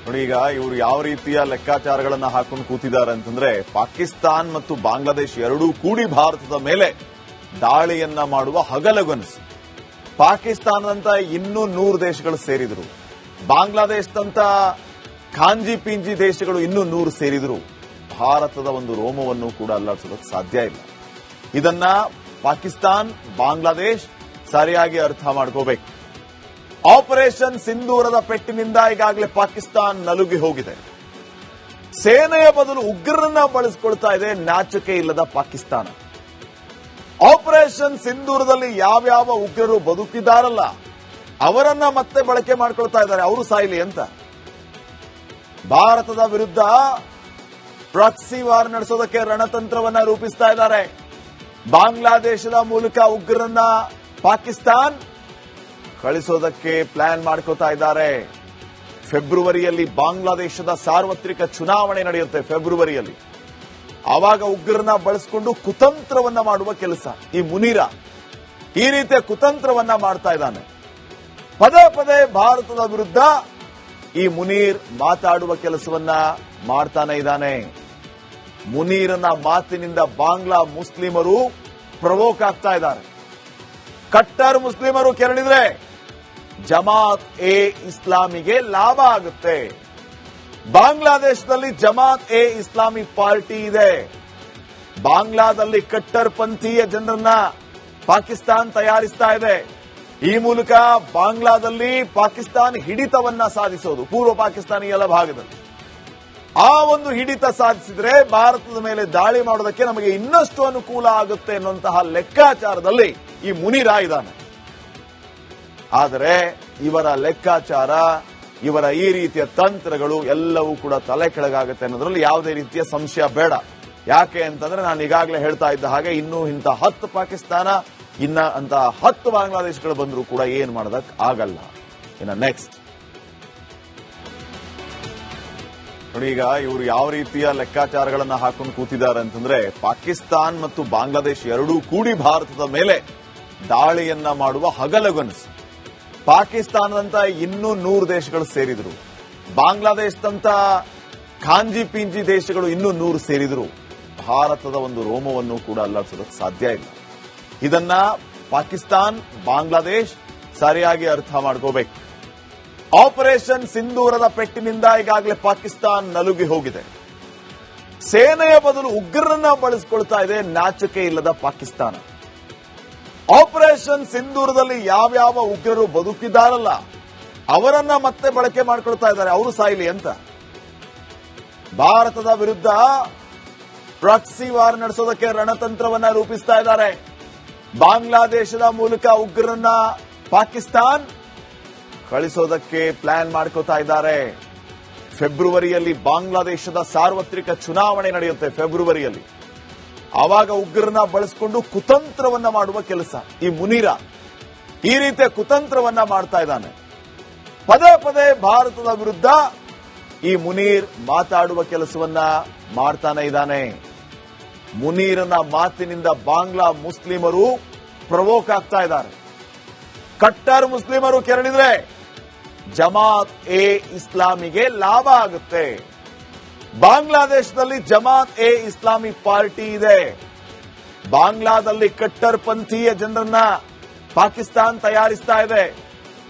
ನೋಡಿ, ಈಗ ಇವರು ಯಾವ ರೀತಿಯ ಲೆಕ್ಕಾಚಾರಗಳನ್ನ ಹಾಕೊಂಡು ಕೂತಿದ್ದಾರೆ ಅಂತಂದ್ರೆ, ಪಾಕಿಸ್ತಾನ್ ಮತ್ತು ಬಾಂಗ್ಲಾದೇಶ ಎರಡೂ ಕೂಡಿ ಭಾರತದ ಮೇಲೆ ದಾಳಿಯನ್ನ ಮಾಡುವ ಹಗಲಗನಸು. ಪಾಕಿಸ್ತಾನದಂತ ಇನ್ನೂ 100 ದೇಶಗಳು ಸೇರಿದ್ರು, ಬಾಂಗ್ಲಾದೇಶದಂತ ಖಾಂಜಿ ಪಿಂಜಿ ದೇಶಗಳು ಇನ್ನೂ 100 ಸೇರಿದ್ರು ಭಾರತದ ಒಂದು ರೋಮವನ್ನು ಕೂಡ ಅಲ್ಲಾಡಿಸೋದಕ್ಕೆ ಸಾಧ್ಯ ಇಲ್ಲ. ಇದನ್ನ ಪಾಕಿಸ್ತಾನ್, ಬಾಂಗ್ಲಾದೇಶ್ ಸರಿಯಾಗಿ ಅರ್ಥ ಮಾಡ್ಕೋಬೇಕು. ಆಪರೇಷನ್ ಸಿಂಧೂರದ ಪೆಟ್ಟಿನಿಂದ ಈಗಾಗಲೇ ಪಾಕಿಸ್ತಾನ್ ನಲುಗಿ ಹೋಗಿದೆ. ಸೇನೆಯ ಬದಲು ಉಗ್ರರನ್ನ ಬಳಸಿಕೊಳ್ತಾ ಇದೆ ನಾಚಿಕೆ ಇಲ್ಲದ ಪಾಕಿಸ್ತಾನ. ಆಪರೇಷನ್ ಸಿಂಧೂರದಲ್ಲಿ ಯಾವ್ಯಾವ ಉಗ್ರರು ಬದುಕಿದಾರಲ್ಲ ಅವರನ್ನ ಮತ್ತೆ ಬಳಕೆ ಮಾಡ್ಕೊಳ್ತಾ ಇದ್ದಾರೆ, ಅವರು ಸಾಯ್ಲಿ ಅಂತ. ಭಾರತದ ವಿರುದ್ಧ ಪ್ರಾಕ್ಸಿ ವಾರ್ ನಡೆಸೋದಕ್ಕೆ ರಣತಂತ್ರವನ್ನ ರೂಪಿಸ್ತಾ ಇದ್ದಾರೆ. ಬಾಂಗ್ಲಾದೇಶದ ಮೂಲಕ ಉಗ್ರರನ್ನ ಪಾಕಿಸ್ತಾನ್ ಕಳಿಸೋದಕ್ಕೆ ಪ್ಲಾನ್ ಮಾಡ್ಕೋತಾ ಇದ್ದಾರೆ. ಫೆಬ್ರವರಿಯಲ್ಲಿ ಬಾಂಗ್ಲಾದೇಶದ ಸಾರ್ವತ್ರಿಕ ಚುನಾವಣೆ ನಡೆಯುತ್ತೆ. ಫೆಬ್ರವರಿಯಲ್ಲಿ ಆವಾಗ ಉಗ್ರರನ್ನ ಬಳಸಿಕೊಂಡು ಕುತಂತ್ರವನ್ನ ಮಾಡುವ ಕೆಲಸ ಈ ಮುನೀರ ಈ ರೀತಿಯ ಕುತಂತ್ರವನ್ನ ಮಾಡ್ತಾ ಇದ್ದಾನೆ. ಪದೇ ಪದೇ ಭಾರತದ ವಿರುದ್ಧ ಈ ಮುನೀರ್ ಮಾತಾಡುವ ಕೆಲಸವನ್ನ ಮಾಡ್ತಾನೆ ಇದ್ದಾನೆ. ಮುನೀರನ ಮಾತಿನಿಂದ ಬಾಂಗ್ಲಾ ಮುಸ್ಲಿಮರು ಪ್ರವೋಕ್ ಆಗ್ತಾ ಇದ್ದಾರೆ. ಕಟ್ಟರ್ ಮುಸ್ಲಿಮರು ಕೆರಳಿದ್ರೆ ಜಮಾತ್ ಎ ಇಸ್ಲಾಮಿಗೆ ಲಾಭ ಆಗುತ್ತೆ. ಬಾಂಗ್ಲಾದೇಶದಲ್ಲಿ ಜಮಾತ್ ಎ ಇಸ್ಲಾಮಿ ಪಾರ್ಟಿ ಇದೆ. ಬಾಂಗ್ಲಾದಲ್ಲಿ ಕಟ್ಟರ್ ಪಂಥೀಯ ಜನರನ್ನ ಪಾಕಿಸ್ತಾನ್ ತಯಾರಿಸ್ತಾ ಇದೆ. ಈ ಮೂಲಕ ಬಾಂಗ್ಲಾದಲ್ಲಿ ಪಾಕಿಸ್ತಾನ್ ಹಿಡಿತವನ್ನ ಸಾಧಿಸೋದು, ಪೂರ್ವ ಪಾಕಿಸ್ತಾನಿ ಎಲ್ಲ ಭಾಗದಲ್ಲಿ. ಆ ಒಂದು ಹಿಡಿತ ಸಾಧಿಸಿದ್ರೆ ಭಾರತದ ಮೇಲೆ ದಾಳಿ ಮಾಡೋದಕ್ಕೆ ನಮಗೆ ಇನ್ನಷ್ಟು ಅನುಕೂಲ ಆಗುತ್ತೆ ಅನ್ನುವಂತಹ ಲೆಕ್ಕಾಚಾರದಲ್ಲಿ ಈ ಮುನೀರ ಇದ್ದಾನೆ. ಆದರೆ ಇವರ ಲೆಕ್ಕಾಚಾರ, ಇವರ ಈ ರೀತಿಯ ತಂತ್ರಗಳು ಎಲ್ಲವೂ ಕೂಡ ತಲೆ ಕೆಳಗಾಗುತ್ತೆ ಅನ್ನೋದ್ರಲ್ಲಿ ಯಾವುದೇ ರೀತಿಯ ಸಂಶಯ ಬೇಡ. ಯಾಕೆ ಅಂತಂದ್ರೆ ನಾನು ಈಗಾಗಲೇ ಹೇಳ್ತಾ ಇದ್ದ ಹಾಗೆ ಇನ್ನೂ ಇಂಥ 10 ಪಾಕಿಸ್ತಾನ, ಇನ್ನ ಅಂತ 10 ಬಾಂಗ್ಲಾದೇಶಗಳು ಬಂದರೂ ಕೂಡ ಏನ್ ಮಾಡೋದಕ್ಕೆ ಆಗಲ್ಲ. ಇನ್ನ ನೆಕ್ಸ್ಟ್ ನೋಡಿ, ಈಗ ಇವರು ಯಾವ ರೀತಿಯ ಲೆಕ್ಕಾಚಾರಗಳನ್ನ ಹಾಕೊಂಡು ಕೂತಿದ್ದಾರೆ ಅಂತಂದ್ರೆ, ಪಾಕಿಸ್ತಾನ್ ಮತ್ತು ಬಾಂಗ್ಲಾದೇಶ ಎರಡೂ ಕೂಡಿ ಭಾರತದ ಮೇಲೆ ದಾಳಿಯನ್ನ ಮಾಡುವ ಹಗಲಗನಸು. ಪಾಕಿಸ್ತಾನದಂತ ಇನ್ನೂ 100 ದೇಶಗಳು ಸೇರಿದ್ರು, ಬಾಂಗ್ಲಾದೇಶದಂತ ಖಾಂಜಿ ಪಿಂಜಿ ದೇಶಗಳು ಇನ್ನೂ 100 ಸೇರಿದ್ರು ಭಾರತದ ಒಂದು ರೋಮವನ್ನು ಕೂಡ ಅಲ್ಲಾಡಿಸೋದಕ್ಕೆ ಸಾಧ್ಯ ಇಲ್ಲ. ಇದನ್ನ ಪಾಕಿಸ್ತಾನ್, ಬಾಂಗ್ಲಾದೇಶ್ ಸರಿಯಾಗಿ ಅರ್ಥ ಮಾಡ್ಕೋಬೇಕು. ಆಪರೇಷನ್ ಸಿಂಧೂರದ ಪೆಟ್ಟಿನಿಂದ ಈಗಾಗಲೇ ಪಾಕಿಸ್ತಾನ್ ನಲುಗಿ ಹೋಗಿದೆ. ಸೇನೆಯ ಬದಲು ಉಗ್ರರನ್ನ ಬಳಸಿಕೊಳ್ತಾ ಇದೆ ನಾಚಿಕೆ ಇಲ್ಲದ ಪಾಕಿಸ್ತಾನ. ಆಪರೇಷನ್ ಸಿಂಧೂರದಲ್ಲಿ ಯಾವ್ಯಾವ ಉಗ್ರರು ಬದುಕಿದಾರಲ್ಲ ಅವರನ್ನ ಮತ್ತೆ ಬಳಕೆ ಮಾಡ್ಕೊಳ್ತಾ ಇದ್ದಾರೆ, ಅವರು ಸಾಯ್ಲಿ ಅಂತ. ಭಾರತದ ವಿರುದ್ಧ ಪ್ರಾಕ್ಸಿ ವಾರ್ ನಡೆಸೋದಕ್ಕೆ ರಣತಂತ್ರವನ್ನ ರೂಪಿಸ್ತಾ ಇದ್ದಾರೆ. ಬಾಂಗ್ಲಾದೇಶದ ಮೂಲಕ ಉಗ್ರರನ್ನ ಪಾಕಿಸ್ತಾನ್ ಕಳಿಸೋದಕ್ಕೆ ಪ್ಲಾನ್ ಮಾಡ್ಕೋತಾ ಇದ್ದಾರೆ. ಫೆಬ್ರವರಿಯಲ್ಲಿ ಬಾಂಗ್ಲಾದೇಶದ ಸಾರ್ವತ್ರಿಕ ಚುನಾವಣೆ ನಡೆಯುತ್ತೆ. ಫೆಬ್ರವರಿಯಲ್ಲಿ ಆವಾಗ ಉಗ್ರರನ್ನ ಬಳಸಿಕೊಂಡು ಕುತಂತ್ರವನ್ನ ಮಾಡುವ ಕೆಲಸ ಈ ಮುನೀರ ಈ ರೀತಿಯ ಕುತಂತ್ರವನ್ನ ಮಾಡ್ತಾ ಇದ್ದಾನೆ. ಪದೇ ಪದೇ ಭಾರತದ ವಿರುದ್ಧ ಈ ಮುನೀರ್ ಮಾತಾಡುವ ಕೆಲಸವನ್ನ ಮಾಡ್ತಾನೆ ಇದ್ದಾನೆ. ಮುನೀರನ ಮಾತಿನಿಂದ ಬಾಂಗ್ಲಾ ಮುಸ್ಲಿಮರು ಪ್ರವೋಕ್ ಆಗ್ತಾ ಇದ್ದಾರೆ. ಕಟ್ಟರ್ ಮುಸ್ಲಿಮರು ಕೆರಳಿದ್ರೆ ಜಮಾತ್ ಎ ಇಸ್ಲಾಮಿಗೆ ಲಾಭ ಆಗುತ್ತೆ. ಬಾಂಗ್ಲಾದೇಶದಲ್ಲಿ ಜಮಾತ್ ಎ ಇಸ್ಲಾಮಿ ಪಾರ್ಟಿ ಇದೆ. ಬಾಂಗ್ಲಾದಲ್ಲಿ ಕಟ್ಟರ್ ಪಂಥೀಯ ಜನರನ್ನ ಪಾಕಿಸ್ತಾನ್ ತಯಾರಿಸ್ತಾ ಇದೆ.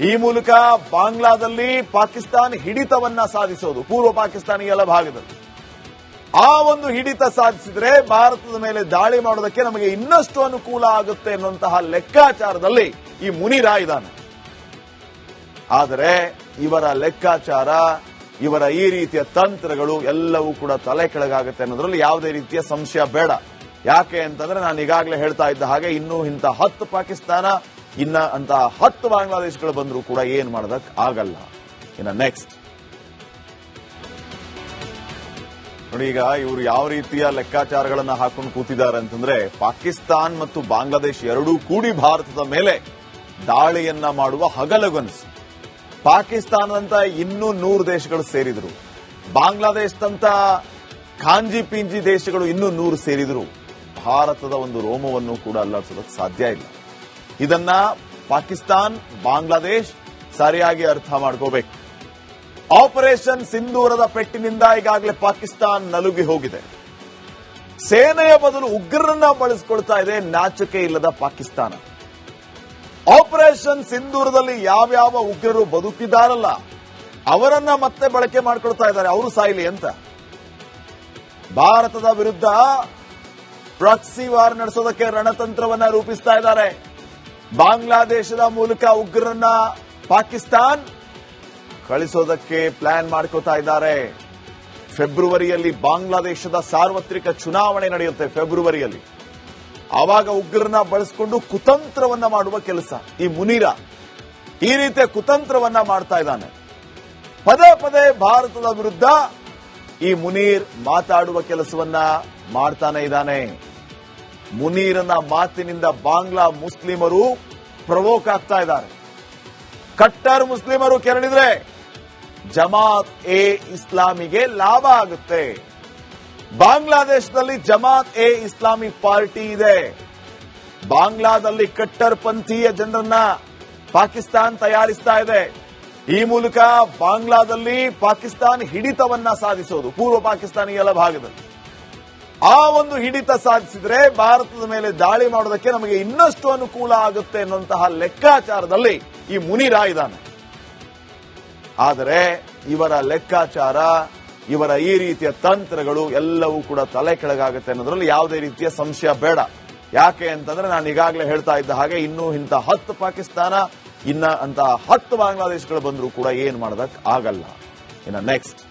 ಈ ಮೂಲಕ ಬಾಂಗ್ಲಾದಲ್ಲಿ ಪಾಕಿಸ್ತಾನ್ ಹಿಡಿತವನ್ನ ಸಾಧಿಸೋದು, ಪೂರ್ವ ಪಾಕಿಸ್ತಾನಿ ಎಲ್ಲ ಭಾಗದಲ್ಲಿ. ಆ ಒಂದು ಹಿಡಿತ ಸಾಧಿಸಿದ್ರೆ ಭಾರತದ ಮೇಲೆ ದಾಳಿ ಮಾಡೋದಕ್ಕೆ ನಮಗೆ ಇನ್ನಷ್ಟು ಅನುಕೂಲ ಆಗುತ್ತೆ ಅನ್ನುವಂತಹ ಲೆಕ್ಕಾಚಾರದಲ್ಲಿ ಈ ಮುನೀರ ಇದ್ದಾನೆ. ಆದರೆ ಇವರ ಲೆಕ್ಕಾಚಾರ, ಇವರ ಈ ರೀತಿಯ ತಂತ್ರಗಳು ಎಲ್ಲವೂ ಕೂಡ ತಲೆ ಕೆಳಗಾಗುತ್ತೆ ಅನ್ನೋದ್ರಲ್ಲಿ ಯಾವುದೇ ರೀತಿಯ ಸಂಶಯ ಬೇಡ. ಯಾಕೆ ಅಂತಂದ್ರೆ ನಾನು ಈಗಾಗಲೇ ಹೇಳ್ತಾ ಇದ್ದ ಹಾಗೆ ಇನ್ನೂ ಇಂಥ 10 ಪಾಕಿಸ್ತಾನ, ಇನ್ನ ಅಂತ 10 ಬಾಂಗ್ಲಾದೇಶಗಳು ಬಂದರೂ ಕೂಡ ಏನ್ ಮಾಡೋದಕ್ಕೆ ಆಗಲ್ಲ. ಇನ್ನ ನೆಕ್ಸ್ಟ್ ನೋಡಿ, ಈಗ ಇವರು ಯಾವ ರೀತಿಯ ಲೆಕ್ಕಾಚಾರಗಳನ್ನ ಹಾಕೊಂಡು ಕೂತಿದ್ದಾರೆ ಅಂತಂದ್ರೆ, ಪಾಕಿಸ್ತಾನ್ ಮತ್ತು ಬಾಂಗ್ಲಾದೇಶ ಎರಡೂ ಕೂಡಿ ಭಾರತದ ಮೇಲೆ ದಾಳಿಯನ್ನ ಮಾಡುವ ಹಗಲಗನಸು. ಪಾಕಿಸ್ತಾನದಂತ ಇನ್ನೂ 100 ದೇಶಗಳು ಸೇರಿದ್ರು, ಬಾಂಗ್ಲಾದೇಶದಂತ ಖಾಂಜಿ ಪಿಂಜಿ ದೇಶಗಳು ಇನ್ನೂ 100 ಸೇರಿದ್ರು ಭಾರತದ ಒಂದು ರೋಮವನ್ನು ಕೂಡ ಅಲ್ಲಾಡಿಸೋದಕ್ಕೆ ಸಾಧ್ಯ ಇಲ್ಲ. ಇದನ್ನ ಪಾಕಿಸ್ತಾನ್, ಬಾಂಗ್ಲಾದೇಶ್ ಸರಿಯಾಗಿ ಅರ್ಥ ಮಾಡ್ಕೋಬೇಕು. ಆಪರೇಷನ್ ಸಿಂಧೂರದ ಪೆಟ್ಟಿನಿಂದ ಈಗಾಗಲೇ ಪಾಕಿಸ್ತಾನ ನಲುಗಿ ಹೋಗಿದೆ. ಸೇನೆಯ ಬದಲು ಉಗ್ರರನ್ನ ಬಳಸಿಕೊಳ್ತಾ ಇದೆ ನಾಚಿಕೆ ಇಲ್ಲದ ಪಾಕಿಸ್ತಾನ. ಆಪರೇಷನ್ ಸಿಂಧೂರದಲ್ಲಿ ಯಾವ್ಯಾವ ಉಗ್ರರು ಬದುಕಿದಾರಲ್ಲ ಅವರನ್ನ ಮತ್ತೆ ಬಳಕೆ ಮಾಡ್ಕೊಳ್ತಾ ಇದ್ದಾರೆ, ಅವರು ಸಾಯಿಲಿ ಅಂತ. ಭಾರತದ ವಿರುದ್ಧ ಪ್ರಾಕ್ಸಿ ವಾರ್ ನಡೆಸೋದಕ್ಕೆ ರಣತಂತ್ರವನ್ನ ರೂಪಿಸ್ತಾ ಇದ್ದಾರೆ. ಬಾಂಗ್ಲಾದೇಶದ ಮೂಲಕ ಉಗ್ರರನ್ನ ಪಾಕಿಸ್ತಾನ್ ಕಳಿಸೋದಕ್ಕೆ ಪ್ಲಾನ್ ಮಾಡ್ಕೋತಾ ಇದ್ದಾರೆ. ಫೆಬ್ರವರಿಯಲ್ಲಿ ಬಾಂಗ್ಲಾದೇಶದ ಸಾರ್ವತ್ರಿಕ ಚುನಾವಣೆ ನಡೆಯುತ್ತೆ. ಫೆಬ್ರವರಿಯಲ್ಲಿ ಆವಾಗ ಉಗ್ರರನ್ನ ಬಳಸಿಕೊಂಡು ಕುತಂತ್ರವನ್ನ ಮಾಡುವ ಕೆಲಸ ಈ ಮುನೀರ ಈ ರೀತಿಯ ಕುತಂತ್ರವನ್ನ ಮಾಡ್ತಾ ಇದ್ದಾನೆ. ಪದೇ ಪದೇ ಭಾರತದ ವಿರುದ್ಧ ಈ ಮುನೀರ್ ಮಾತಾಡುವ ಕೆಲಸವನ್ನ ಮಾಡ್ತಾನೆ ಇದ್ದಾನೆ. ಮುನೀರನ ಮಾತಿನಿಂದ ಬಾಂಗ್ಲಾ ಮುಸ್ಲಿಮರು ಪ್ರವೋಕ್ ಆಗ್ತಾ ಇದ್ದಾರೆ. ಕಟ್ಟರ್ ಮುಸ್ಲಿಮರು ಕೆರಳಿದ್ರೆ ಜಮಾತ್ ಎ ಇಸ್ಲಾಮಿಗೆ ಲಾಭ ಆಗುತ್ತೆ. ಬಾಂಗ್ಲಾದೇಶದಲ್ಲಿ ಜಮಾತ್ ಎ ಇಸ್ಲಾಮಿ ಪಾರ್ಟಿ ಇದೆ. ಬಾಂಗ್ಲಾದಲ್ಲಿ ಕಟ್ಟರ್ ಪಂಥೀಯ ಜನರನ್ನ ಪಾಕಿಸ್ತಾನ ತಯಾರಿಸ್ತಾ ಇದೆ. ಈ ಮೂಲಕ ಬಾಂಗ್ಲಾದಲ್ಲಿ ಪಾಕಿಸ್ತಾನ ಹಿಡಿತವನ್ನ ಸಾಧಿಸೋದು, ಪೂರ್ವ ಪಾಕಿಸ್ತಾನ ಎಲ್ಲ ಭಾಗದಲ್ಲಿ ಆ ಒಂದು ಹಿಡಿತ ಸಾಧಿಸಿದ್ರೆ ಭಾರತದ ಮೇಲೆ ದಾಳಿ ಮಾಡೋದಕ್ಕೆ ನಮಗೆ ಇನ್ನಷ್ಟು ಅನುಕೂಲ ಆಗುತ್ತೆ ಅನ್ನುವಂತಹ ಲೆಕ್ಕಾಚಾರದಲ್ಲಿ ಈ ಮುನೀರ ಇದ್ದಾನೆ. ಆದರೆ ಇವರ ಲೆಕ್ಕಾಚಾರ, ಇವರ ಈ ರೀತಿಯ ತಂತ್ರಗಳು ಎಲ್ಲವೂ ಕೂಡ ತಲೆ ಕೆಳಗಾಗುತ್ತೆ ಅನ್ನೋದ್ರಲ್ಲಿ ಯಾವುದೇ ರೀತಿಯ ಸಂಶಯ ಬೇಡ. ಯಾಕೆ ಅಂತಂದ್ರೆ ನಾನು ಈಗಾಗಲೇ ಹೇಳ್ತಾ ಇದ್ದ ಹಾಗೆ ಇನ್ನೂ ಇಂಥ 10 ಪಾಕಿಸ್ತಾನ ಇನ್ನ ಅಂತ 10 ಬಾಂಗ್ಲಾದೇಶಗಳು ಬಂದರೂ ಕೂಡ ಏನ್ ಮಾಡೋದಕ್ಕೆ ಆಗಲ್ಲ. ಇನ್ನು ನೆಕ್ಸ್ಟ್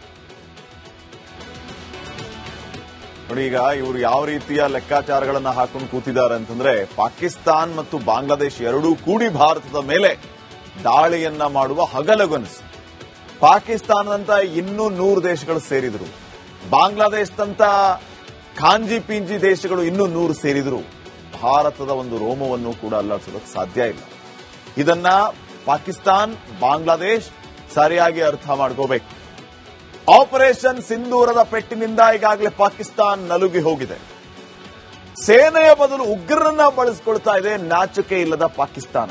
ನೋಡಿ, ಈಗ ಇವರು ಯಾವ ರೀತಿಯ ಲೆಕ್ಕಾಚಾರಗಳನ್ನ ಹಾಕೊಂಡು ಕೂತಿದ್ದಾರೆ ಅಂತಂದ್ರೆ, ಪಾಕಿಸ್ತಾನ್ ಮತ್ತು ಬಾಂಗ್ಲಾದೇಶ ಎರಡೂ ಕೂಡಿ ಭಾರತದ ಮೇಲೆ ದಾಳಿಯನ್ನ ಮಾಡುವ ಹಗಲಗನಸು. ಪಾಕಿಸ್ತಾನದಂತ ಇನ್ನೂ 100 ದೇಶಗಳು ಸೇರಿದ್ರು, ಬಾಂಗ್ಲಾದೇಶದಂತ ಖಾಂಜಿ ಪಿಂಜಿ ದೇಶಗಳು ಇನ್ನೂ 100 ಸೇರಿದ್ರು ಭಾರತದ ಒಂದು ರೋಮವನ್ನು ಕೂಡ ಅಲ್ಲಾಡಿಸೋದಕ್ಕೆ ಸಾಧ್ಯ ಇಲ್ಲ. ಇದನ್ನ ಪಾಕಿಸ್ತಾನ್, ಬಾಂಗ್ಲಾದೇಶ್ ಸರಿಯಾಗಿ ಅರ್ಥ ಮಾಡ್ಕೋಬೇಕು. ಆಪರೇಷನ್ ಸಿಂಧೂರದ ಪೆಟ್ಟಿನಿಂದ ಈಗಾಗಲೇ ಪಾಕಿಸ್ತಾನ ನಲುಗಿ ಹೋಗಿದೆ. ಸೇನೆಯ ಬದಲು ಉಗ್ರರನ್ನ ಬಳಸಿಕೊಳ್ತಾ ಇದೆ ನಾಚಿಕೆ ಇಲ್ಲದ ಪಾಕಿಸ್ತಾನ.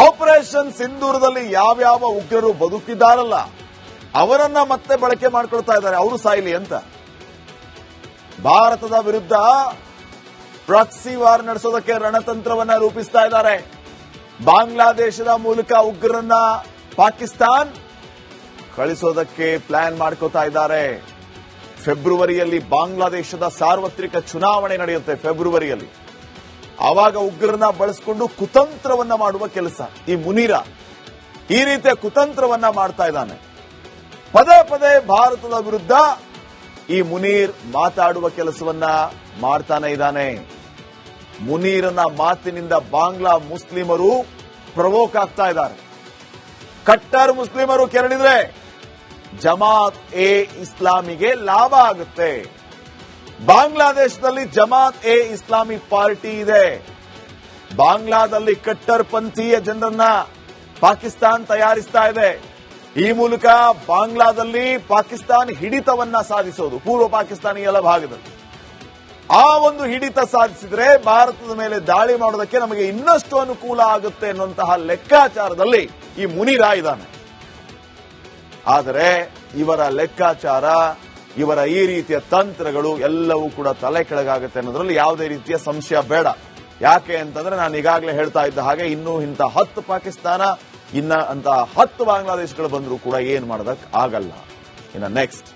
ಆಪರೇಷನ್ ಸಿಂಧೂರದಲ್ಲಿ ಯಾವ್ಯಾವ ಉಗ್ರರು ಬದುಕಿದಾರಲ್ಲ ಅವರನ್ನ ಮತ್ತೆ ಬಳಕೆ ಮಾಡ್ಕೊಳ್ತಾ ಇದ್ದಾರೆ, ಅವರು ಸಾಯಿಲಿ ಅಂತ. ಭಾರತದ ವಿರುದ್ಧ ಪ್ರಾಕ್ಸಿ ವಾರ್ ನಡೆಸೋದಕ್ಕೆ ರಣತಂತ್ರವನ್ನ ರೂಪಿಸ್ತಾ ಇದ್ದಾರೆ. ಬಾಂಗ್ಲಾದೇಶದ ಮೂಲಕ ಉಗ್ರರನ್ನ ಪಾಕಿಸ್ತಾನ್ ಕಳಿಸೋದಕ್ಕೆ ಪ್ಲಾನ್ ಮಾಡ್ಕೋತಾ ಇದ್ದಾರೆ. ಫೆಬ್ರವರಿಯಲ್ಲಿ ಬಾಂಗ್ಲಾದೇಶದ ಸಾರ್ವತ್ರಿಕ ಚುನಾವಣೆ ನಡೆಯುತ್ತೆ. ಫೆಬ್ರವರಿಯಲ್ಲಿ ಆವಾಗ ಉಗ್ರರನ್ನ ಬಳಸಿಕೊಂಡು ಕುತಂತ್ರವನ್ನ ಮಾಡುವ ಕೆಲಸ ಈ ಮುನೀರ ಈ ರೀತಿಯ ಕುತಂತ್ರವನ್ನ ಮಾಡ್ತಾ ಇದ್ದಾನೆ. ಪದೇ ಪದೇ ಭಾರತದ ವಿರುದ್ಧ ಈ ಮುನೀರ್ ಮಾತಾಡುವ ಕೆಲಸವನ್ನ ಮಾಡ್ತಾನೆ ಇದ್ದಾನೆ. ಮುನೀರನ ಮಾತಿನಿಂದ ಬಾಂಗ್ಲಾ ಮುಸ್ಲಿಮರು ಪ್ರವೋಕ್ ಆಗ್ತಾ ಇದ್ದಾರೆ. ಕಟ್ಟರ್ ಮುಸ್ಲಿಮರು ಕೆರಳಿದ್ರೆ ಜಮಾತ್ ಎ ಇಸ್ಲಾಮಿಗೆ ಲಾಭ ಆಗುತ್ತೆ. ಬಾಂಗ್ಲಾದೇಶದಲ್ಲಿ ಜಮಾತ್ ಎ ಇಸ್ಲಾಮಿ ಪಾರ್ಟಿ ಇದೆ. ಬಾಂಗ್ಲಾದಲ್ಲಿ ಕಟ್ಟರ್ ಪಂಥೀಯ ಜನರನ್ನ ಪಾಕಿಸ್ತಾನ ತಯಾರಿಸ್ತಾ ಇದೆ. ಈ ಮೂಲಕ ಬಾಂಗ್ಲಾದಲ್ಲಿ ಪಾಕಿಸ್ತಾನ ಹಿಡಿತವನ್ನ ಸಾಧಿಸೋದು, ಪೂರ್ವ ಪಾಕಿಸ್ತಾನ ಎಲ್ಲ ಭಾಗದಲ್ಲಿ ಆ ಒಂದು ಹಿಡಿತ ಸಾಧಿಸಿದ್ರೆ ಭಾರತದ ಮೇಲೆ ದಾಳಿ ಮಾಡೋದಕ್ಕೆ ನಮಗೆ ಇನ್ನಷ್ಟು ಅನುಕೂಲ ಆಗುತ್ತೆ ಅನ್ನುವಂತಹ ಲೆಕ್ಕಾಚಾರದಲ್ಲಿ ಈ ಮುನೀರ ಇದ್ದಾನೆ. ಆದರೆ ಇವರ ಲೆಕ್ಕಾಚಾರ, ಇವರ ಈ ರೀತಿಯ ತಂತ್ರಗಳು ಎಲ್ಲವೂ ಕೂಡ ತಲೆ ಕೆಳಗಾಗುತ್ತೆ ಅನ್ನೋದ್ರಲ್ಲಿ ಯಾವುದೇ ರೀತಿಯ ಸಂಶಯ ಬೇಡ. ಯಾಕೆ ಅಂತಂದ್ರೆ ನಾನು ಈಗಾಗಲೇ ಹೇಳ್ತಾ ಇದ್ದ ಹಾಗೆ ಇನ್ನೂ ಇಂಥ 10 ಪಾಕಿಸ್ತಾನ ಇನ್ನ ಅಂತ 10 ಬಾಂಗ್ಲಾದೇಶಗಳು ಬಂದರೂ ಕೂಡ ಏನ್ ಮಾಡೋದಕ್ಕೆ ಆಗಲ್ಲ. ಇನ್ನು ನೆಕ್ಸ್ಟ್